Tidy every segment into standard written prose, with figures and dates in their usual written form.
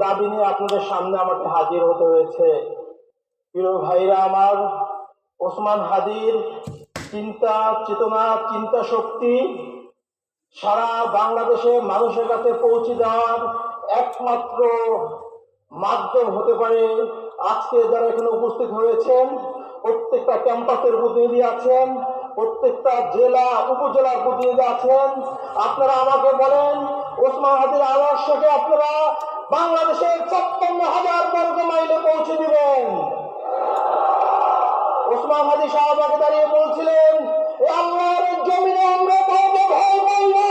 দাবি নিয়ে আপনাদের সামনে আমাকে হাজির হতে হয়েছে। প্রিয় ভাইরা আমার, ওসমান হাদির চিন্তা চেতনা, চিন্তা শক্তি সারা বাংলাদেশে মানুষের কাছে পৌঁছে দেওয়ার একমাত্র মাধ্যম হতে পারে আজকে যারা এখানে উপস্থিত হয়েছেন। প্রত্যেকটা ক্যাম্পাসের প্রতিনিধি আছেন, প্রত্যেকটা জেলা উপজেলার প্রতিনিধি আছেন। আপনারা আমাকে বলেন, ওসমান হাদির আদর্শকে আপনারা বাংলাদেশের ৫৬,০০০ বর্গ মাইলে পৌঁছে দিবেন। ওসমান হাদি শাহবাগে দাঁড়িয়ে বলছিলেন, আল্লাহর জমিনে আমরা কাউকে ভয় পাই না।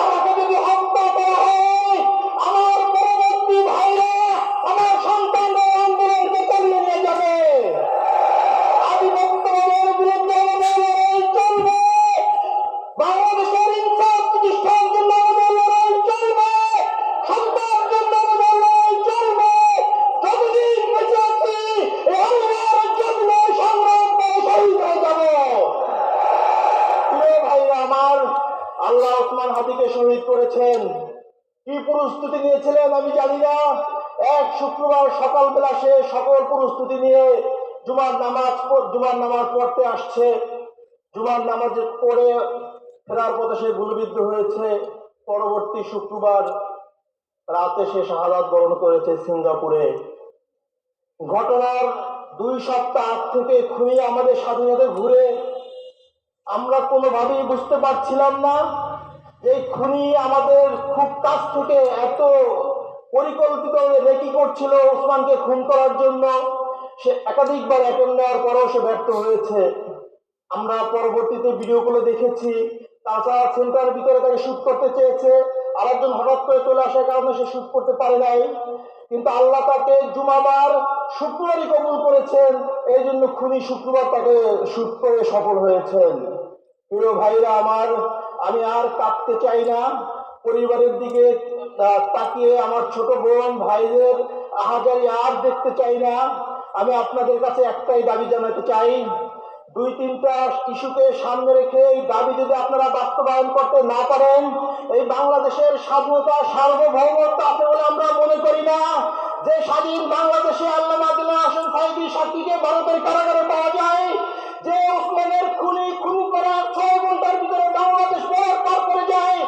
আমাকে যদি হত্যা করা হয়, আমার পরবর্তী ভাইরা, আমার সন্তানরা আন্দোলনকে চালিয়ে নিয়ে যাবে। আধিপত্যবাদের বিরুদ্ধে আমাদের লড়াই চলবে। বাংলাদেশের ইনসাফ প্রতিষ্ঠার জন্য আমাদের লড়াই চলবে। সন্তানের জন্য আমাদের লড়াই চলবে। যতদিন বেঁচে আছি, আল্লাহর জন্য সংগ্রাম করে শহীদ হয়ে যাব। প্রিয় ভাইরা আমার, আল্লাহ ওসমান হাদিকে শহীদ করেছেন। কি প্রস্তুতি নিয়েছিলেন আমি জানি না। এক শুক্রবার সকালবেলা সে সকল প্রস্তুতি নিয়ে জুমার নামাজ পড়তে আসছে। জুমার নামাজ পড়ে ফেরার পথে সে গুলিবিদ্ধ হয়েছে। পরবর্তী শুক্রবার রাতে সে শাহাদাত বরণ করেছে সিঙ্গাপুরে। ঘটনার ২ সপ্তাহ আগ থেকে খুনি আমাদের স্বাধীনতা ঘুরে আমরা কোনোভাবেই বুঝতে পারছিলাম না এই খুনি আমাদের খুব কাছ থেকে এত পরিকল্পিত রেকি করছিল ওসমানকে খুন করার জন্য। সে একাধিকবার অ্যাটেম্প নেওয়ার পরেও সে ব্যর্থ হয়েছে। আমরা পরবর্তীতে ভিডিওগুলো দেখেছি। তাছাড়া সেন্টারের ভিতরে তাকে শুট করতে চেয়েছে, আরেকজন হঠাৎ করে চলে আসার কারণে সে শুট করতে পারে নাই। কিন্তু আল্লাহ তাকে জুমাবার শুক্রবারই কবুল করেছেন। এই জন্য খুনি শুক্রবার তাকে শুট করে সফল হয়েছেন। প্রিয় ভাইরা আমার, আমি আর কাঁদতে চাই না। পরিবারের দিকে তাকিয়ে আমার ছোট বোন ভাইদের আহাজারি আর দেখতে চাই না। আমি আপনাদের কাছে একটাই দাবি জানাতে চাই, ২-৩টা ইস্যুকে সামনে রেখে এই দাবি যদি আপনারা বাস্তবায়ন করতে না পারেন, এই বাংলাদেশের স্বাধীনতা সার্বভৌমত্ব আছে বলে আমরা মনে করি না। যে স্বাধীন বাংলাদেশে আল্লামা আব্দুল হাসান সাঈদী সাক্ষীকে ভারতের কারাগারে পাওয়া যায়, যে ওসমানের খুন করার ৬ ঘন্টার ভিতরে বাংলাদেশ পার করে যায়,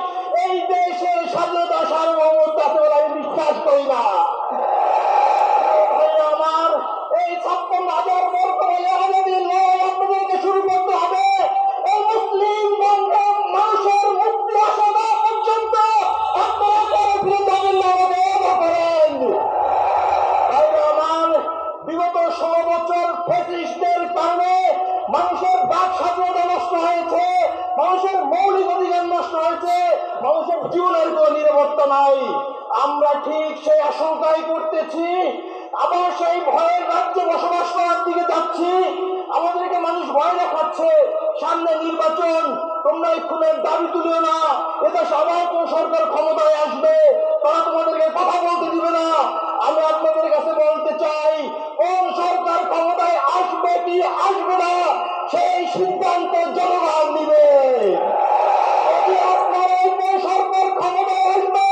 এই দেশের স্বাধীনতা সার্বভৌমত্ব আছে বলে আমি বিশ্বাস করি না। আমার এই ৫৬,০০০ বর্গ মাইলে আমাদের লড়াই আপনাদেরকে শুরু করতে হবে। এই মুসলিম মানুষের মুক্তি আসা না পর্যন্ত আপনারা করে ফিরে যাবেন না করেন। আমার বিগত ১৬ বছর ফ্যাসিস্টদের কারণে মানুষের বাক স্বাধীনতা নষ্ট হয়েছে, মানুষের মৌলিক অধিকার নষ্ট হয়েছে, মানুষের জীবনের কোনো নিরাপত্তা নাই। আমরা ঠিক সেই আশঙ্কাই করতেছি, আবার সেই ভয়ের রাজ্যে বসবাস করার দিকে যাচ্ছি। আমাদেরকে মানুষ ভয় দেখাচ্ছে, সামনে নির্বাচন, তোমরা এই খুনের দাবি তুলিও না, এদেশে আবার কোন সরকার ক্ষমতায় আসবে, তারা তোমাদেরকে কথা বলতে দিবে না। আমি আপনাদের কাছে বলতে চাই, কোন সরকার ক্ষমতায় আসবে কি আসবে না সেই সিদ্ধান্ত জনগণ নিবে। যদি আপনার কোন সরকার ক্ষমতায় আসবে,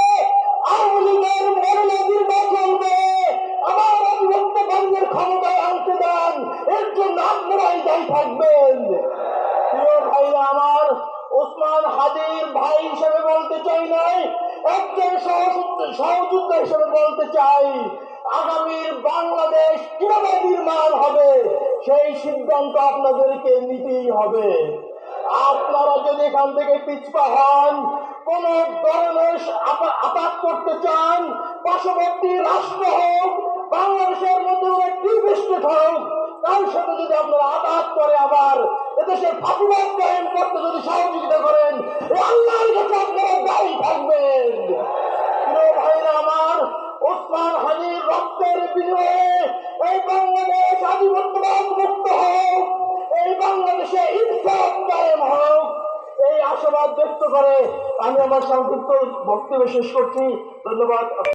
আওয়ামী লীগের মহিলা নির্বাচন করে আবার আধিপত্য বাংলার ক্ষমতায় আনতে দেন, এর জন্য আপনারাই দায়ী থাকবেন। প্রিয় ভাইরা আমার, ওসমান হাদির ভাই হিসেবে বলতে চাই নাই, একজন সহযোদ্ধা হিসেবে বলতে চাই, আগামীর বাংলাদেশ কিভাবে নির্মাণ হবে সেই সিদ্ধান্ত আপনাদেরকে নিতেই হবে। আপনারা যদি এখান থেকে পিছপা হন, কোন ধরনের আঘাত করতে চান, পার্শ্ববর্তী রাষ্ট্র হোক, বাংলাদেশের মধ্যে একটি স্টেট হোক, তার সাথে যদি আপনারা আঘাত করে আবার এদেশের ফাঁসিবাদ কায়েম করতে যদি সহযোগিতা করেন, আল্লাহর কাছে আপনারা দায়ী থাকবেন। প্রিয় ভাইরা আমার, ওসমান হাদির রক্তের বিনিময়ে এই বাংলাদেশ আধিপত্যবাদ মুক্ত হোক, এই বাংলাদেশে ইনসাফ কায়েম হোক, এই আশাবাদ ব্যক্ত করে আমি আমার সংক্ষিপ্ত বক্তব্য শেষ করছি। ধন্যবাদ।